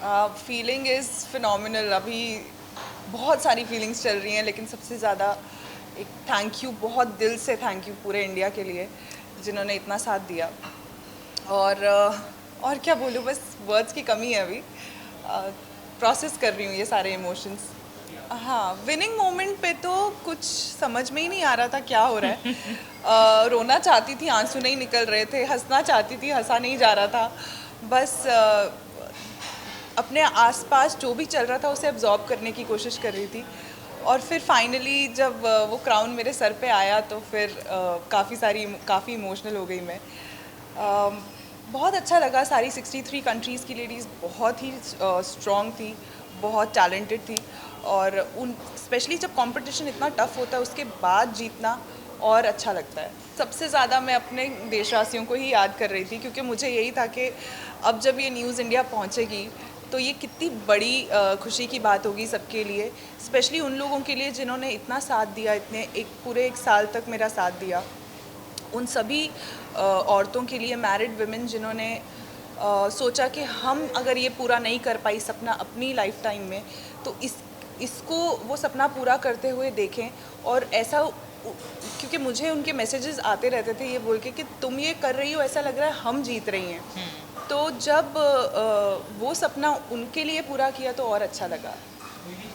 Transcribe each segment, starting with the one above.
Feeling is phenomenal. अभी बहुत सारी फीलिंग्स चल रही हैं, लेकिन सबसे ज़्यादा एक थैंक यू, बहुत दिल से थैंक यू पूरे इंडिया के लिए जिन्होंने इतना साथ दिया। और क्या बोलूँ, बस वर्ड्स की कमी है अभी। प्रोसेस कर रही हूँ ये सारे इमोशंस। हाँ, विनिंग मोमेंट पे तो कुछ समझ में ही नहीं आ रहा था क्या हो रहा है। रोना चाहती थी, आंसू नहीं निकल रहे थे, हंसना चाहती थी, हंसा नहीं जा रहा था। बस अपने आसपास जो भी चल रहा था उसे एब्जॉर्ब करने की कोशिश कर रही थी। और फिर फाइनली जब वो क्राउन मेरे सर पे आया तो फिर काफ़ी इमोशनल हो गई मैं। बहुत अच्छा लगा। सारी 63 कंट्रीज़ की लेडीज़ बहुत ही स्ट्रॉन्ग थी, बहुत टैलेंटेड थी। और उन स्पेशली जब कंपटीशन इतना टफ होता है उसके बाद जीतना और अच्छा लगता है। सबसे ज़्यादा मैं अपने देशवासियों को ही याद कर रही थी, क्योंकि मुझे यही था कि अब जब ये न्यूज़ इंडिया पहुंचेगी तो ये कितनी बड़ी खुशी की बात होगी सबके लिए, स्पेशली उन लोगों के लिए जिन्होंने इतना साथ दिया, इतने पूरे एक साल तक मेरा साथ दिया। उन सभी औरतों के लिए, मैरिड वुमेन जिन्होंने सोचा कि हम अगर ये पूरा नहीं कर पाई सपना अपनी लाइफ टाइम में, तो इसको वो सपना पूरा करते हुए देखें। और ऐसा, क्योंकि मुझे उनके मैसेजेस आते रहते थे ये बोल के कि तुम ये कर रही हो, ऐसा लग रहा है हम जीत रही हैं। तो जब वो सपना उनके लिए पूरा किया तो और अच्छा लगा।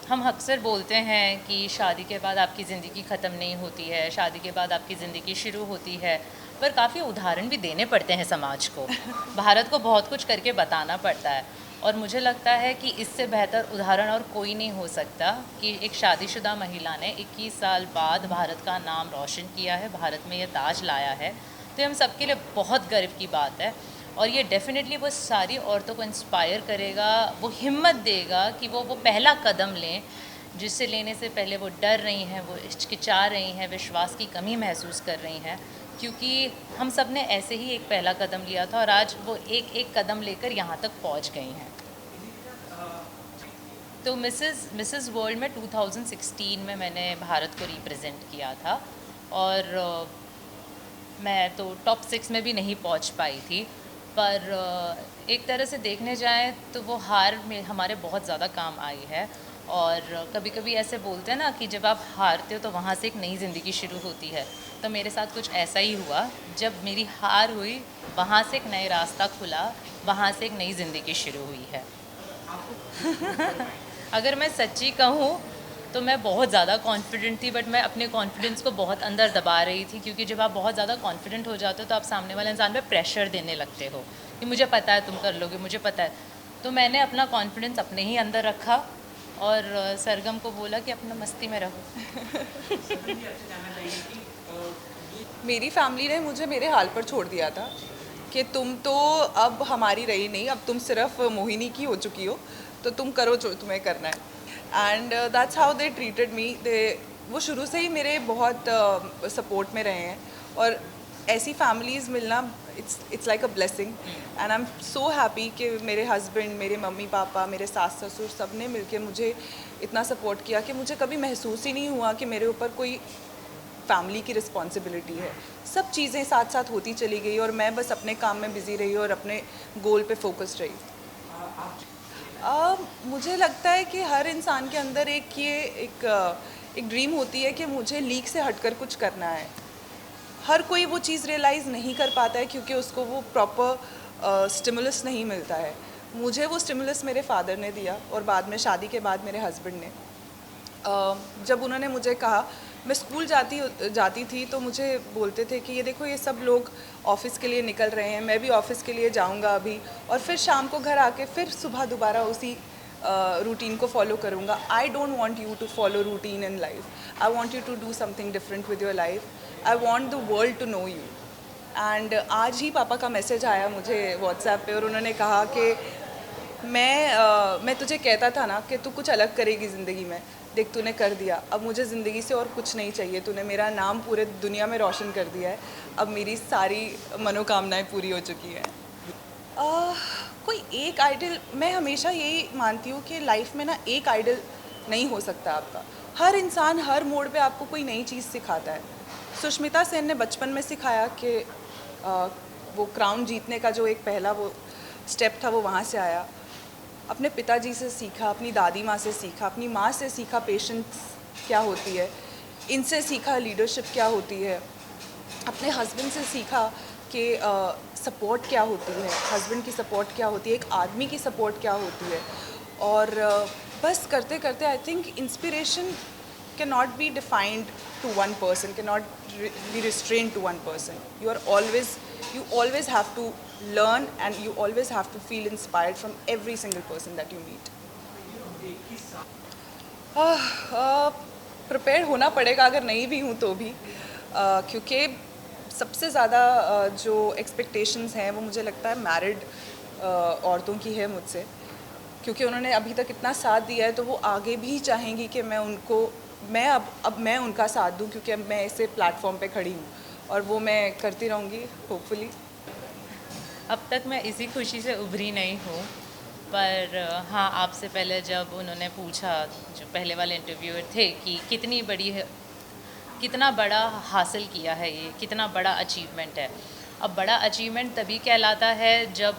हम अक्सर बोलते हैं कि शादी के बाद आपकी ज़िंदगी ख़त्म नहीं होती है, शादी के बाद आपकी ज़िंदगी शुरू होती है, पर काफ़ी उदाहरण भी देने पड़ते हैं समाज को। भारत को बहुत कुछ करके बताना पड़ता है और मुझे लगता है कि इससे बेहतर उदाहरण और कोई नहीं हो सकता कि एक शादीशुदा महिला ने 21 साल बाद भारत का नाम रोशन किया है, भारत में ये ताज लाया है। तो ये हम सबके लिए बहुत गर्व की बात है और ये डेफिनेटली वो सारी औरतों को इंस्पायर करेगा, वो हिम्मत देगा कि वो पहला कदम लें जिससे लेने से पहले वो डर रही हैं, वो हिचकिचा रही हैं, विश्वास की कमी महसूस कर रही हैं। क्योंकि हम सब ने ऐसे ही एक पहला कदम लिया था और आज वो एक एक कदम लेकर यहाँ तक पहुँच गई हैं। तो मिसेस वर्ल्ड में 2016 में मैंने भारत को रिप्रेजेंट किया था और मैं तो टॉप 6 में भी नहीं पहुंच पाई थी। पर एक तरह से देखने जाएं तो वो हार में हमारे बहुत ज़्यादा काम आई है। और कभी कभी ऐसे बोलते हैं ना कि जब आप हारते हो तो वहाँ से एक नई ज़िंदगी शुरू होती है। तो मेरे साथ कुछ ऐसा ही हुआ। जब मेरी हार हुई वहाँ से एक नया रास्ता खुला, वहाँ से एक नई ज़िंदगी शुरू हुई है। अगर मैं सच्ची कहूँ तो मैं बहुत ज़्यादा कॉन्फिडेंट थी, बट मैं अपने कॉन्फिडेंस को बहुत अंदर दबा रही थी। क्योंकि जब आप बहुत ज़्यादा कॉन्फिडेंट हो जाते हो तो आप सामने वाले इंसान पे प्रेशर देने लगते हो कि मुझे पता है तुम कर लोगे, मुझे पता है। तो मैंने अपना कॉन्फिडेंस अपने ही अंदर रखा और सरगम को बोला कि अपना मस्ती में रहो। मेरी फैमिली ने मुझे मेरे हाल पर छोड़ दिया था कि तुम तो अब हमारी रही नहीं, अब तुम सिर्फ मोहिनी की हो चुकी हो, तो तुम करो जो तुम्हें करना है। And that's how they treated me. वो शुरू से ही मेरे बहुत सपोर्ट में रहे हैं। और ऐसी फैमिलीज़ मिलना, it's like a blessing. And I am so happy कि मेरे हस्बैंड, मेरे मम्मी पापा, मेरे सास ससुर सब ने मिलकर मुझे इतना सपोर्ट किया कि मुझे कभी महसूस ही नहीं हुआ कि मेरे ऊपर कोई फैमिली की रिस्पॉन्सिबिलिटी है। सब चीज़ें साथ साथ होती चली गई और मैं बस अपने काम में बिज़ी रही और अपने गोल पे फोकस्ड रही। मुझे लगता है कि हर इंसान के अंदर एक ड्रीम होती है कि मुझे लीग से हटकर कुछ करना है। हर कोई वो चीज़ रियलाइज़ नहीं कर पाता है क्योंकि उसको वो प्रॉपर स्टिमुलस नहीं मिलता है। मुझे वो स्टिमुलस मेरे फादर ने दिया और बाद में शादी के बाद मेरे हस्बैंड ने। जब उन्होंने मुझे कहा, मैं स्कूल जाती थी तो मुझे बोलते थे कि ये देखो ये सब लोग ऑफ़िस के लिए निकल रहे हैं, मैं भी ऑफ़िस के लिए जाऊंगा अभी, और फिर शाम को घर आके फिर सुबह दोबारा उसी रूटीन को फॉलो करूँगा। I don't want you to follow routine in life, I want you to do something different with your life. I want the world to know you. And आज ही पापा का मैसेज आया मुझे व्हाट्सएप पे और उन्होंने कहा कि मैं तुझे कहता था ना कि तू कुछ अलग करेगी ज़िंदगी में, देख तूने कर दिया। अब मुझे ज़िंदगी से और कुछ नहीं चाहिए, तूने मेरा नाम पूरे दुनिया में रोशन कर दिया है। अब मेरी सारी मनोकामनाएं पूरी हो चुकी हैं। कोई एक आइडल, मैं हमेशा यही मानती हूँ कि लाइफ में ना एक आइडल नहीं हो सकता आपका। हर इंसान हर मोड़ पे आपको कोई नई चीज़ सिखाता है। सुष्मिता सेन ने बचपन में सिखाया कि वो क्राउन जीतने का जो एक पहला वो स्टेप था वो वहाँ से आया। अपने पिताजी से सीखा, अपनी दादी माँ से सीखा, अपनी माँ से सीखा पेशेंस क्या होती है, इनसे सीखा लीडरशिप क्या होती है, अपने हस्बैंड से सीखा कि सपोर्ट क्या होती है, हस्बैंड की सपोर्ट क्या होती है, एक आदमी की सपोर्ट क्या होती है। और बस करते करते I think inspiration can not be defined to one person, can not be restrain to one person. You always have to learn and you always have to feel inspired from every single person that you meet. Prepare होना पड़ेगा अगर नहीं भी हूँ तो भी, क्योंकि सबसे ज़्यादा जो एक्सपेक्टेशंस हैं वो मुझे लगता है मैरिड औरतों की है मुझसे, क्योंकि उन्होंने अभी तक इतना साथ दिया है तो वो आगे भी चाहेंगी कि मैं अब मैं उनका साथ दूं, क्योंकि अब मैं ऐसे प्लेटफॉर्म पे खड़ी हूँ और वो मैं करती रहूँगी होपफुली. अब तक मैं इसी खुशी से उभरी नहीं हूँ, पर हाँ, आपसे पहले जब उन्होंने पूछा, जो पहले वाले इंटरव्यूअर थे, कि कितना बड़ा हासिल किया है, ये कितना बड़ा अचीवमेंट है. अब बड़ा अचीवमेंट तभी कहलाता है जब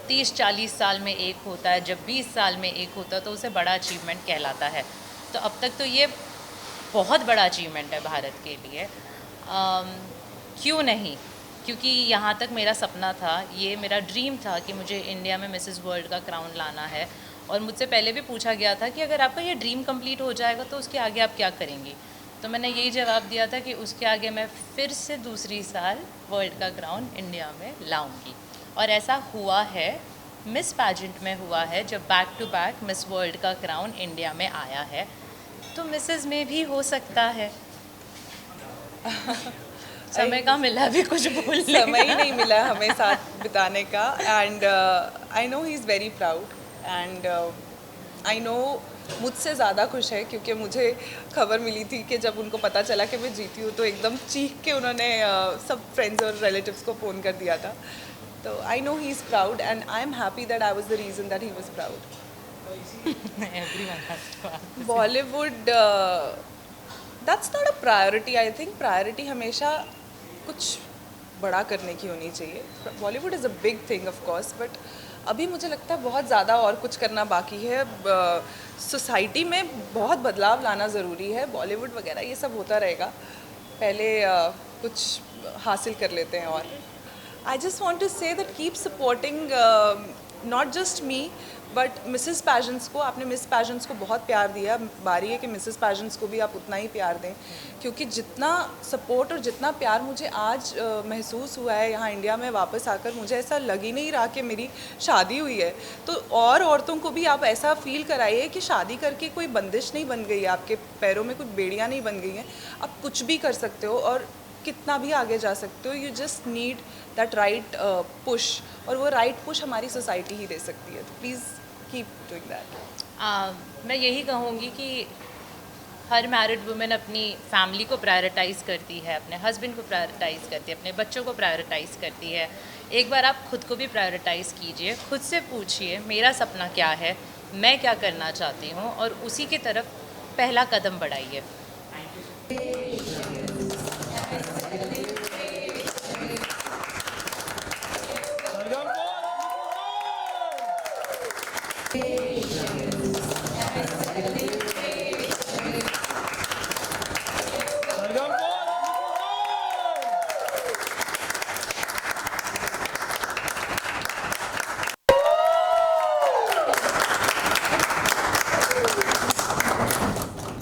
30-40 साल में एक होता है, जब 20 साल में एक होता है तो उसे बड़ा अचीवमेंट कहलाता है. तो अब तक तो ये बहुत बड़ा अचीवमेंट है भारत के लिए. क्यों नहीं, क्योंकि यहाँ तक मेरा सपना था, ये मेरा ड्रीम था कि मुझे इंडिया में मिसेस वर्ल्ड का क्राउन लाना है. और मुझसे पहले भी पूछा गया था कि अगर आपका ये ड्रीम कंप्लीट हो जाएगा तो उसके आगे आप क्या करेंगी. तो मैंने यही जवाब दिया था कि उसके आगे मैं फिर से दूसरी साल वर्ल्ड का क्राउन इंडिया में लाऊंगी. और ऐसा हुआ है, मिस पैजेंट में हुआ है, जब back to back Miss World का क्राउन इंडिया में आया है. तो मिसेस में भी हो सकता है. समय का मिला भी कुछ बोलने का. समय ही नहीं मिला हमें साथ बिताने का. And I know he is very proud and I know मुझसे ज़्यादा खुश है, क्योंकि मुझे खबर मिली थी कि जब उनको पता चला कि मैं जीती हूँ तो एकदम चीख के उन्होंने सब फ्रेंड्स और रिलेटिव्स को फ़ोन कर दिया था. तो I know he is proud and I am happy that I was the reason that he was proud. Bollywood that's not a priority. I think priority हमेशा कुछ बड़ा करने की होनी चाहिए. Bollywood is a big thing of course, but अभी मुझे लगता है बहुत ज़्यादा और कुछ करना बाकी है. सोसाइटी में बहुत बदलाव लाना ज़रूरी है. बॉलीवुड वगैरह ये सब होता रहेगा, पहले कुछ हासिल कर लेते हैं. और I just want to say that keep supporting not just me but misses pageants को. आपने मिस पैजेंट्स को बहुत प्यार दिया, बारी है कि मिसेस पैजेंट्स को भी आप उतना ही प्यार दें, क्योंकि जितना सपोर्ट और जितना प्यार मुझे आज महसूस हुआ है यहाँ इंडिया में वापस आकर, मुझे ऐसा लग ही नहीं रहा कि मेरी शादी हुई है. तो और औरतों को भी आप ऐसा फील कराइए कि शादी करके कोई बंदिश नहीं बन गई है, आपके पैरों में कुछ बेड़ियाँ नहीं बन गई हैं, आप कुछ भी कर सकते हो और कितना भी आगे जा सकते हो. You just need that right push, और वो राइट पुश हमारी सोसाइटी ही दे सकती है. तो प्लीज़ कीप डूइंग दैट. मैं यही कहूँगी कि हर मैरिड वुमेन अपनी फैमिली को प्रायोरिटाइज़ करती है, अपने हस्बैंड को प्रायोरिटाइज़ करती है, अपने बच्चों को प्रायोरिटाइज़ करती है. एक बार आप खुद को भी प्रायोरिटाइज़ कीजिए, खुद से पूछिए मेरा सपना क्या है, मैं क्या करना चाहती हूँ, और उसी की तरफ पहला कदम बढ़ाइए.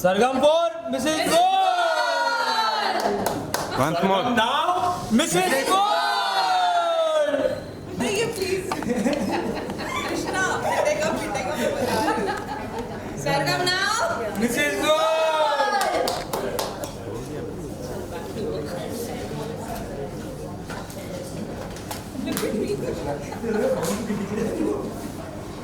Sargam for Mrs. Gold. Once more. Now, Mrs. Gold. नहीं प्लीज कृष्णा पिटेगा मैं बता रही हूँ. सरगम नाउ. Mrs. Gold.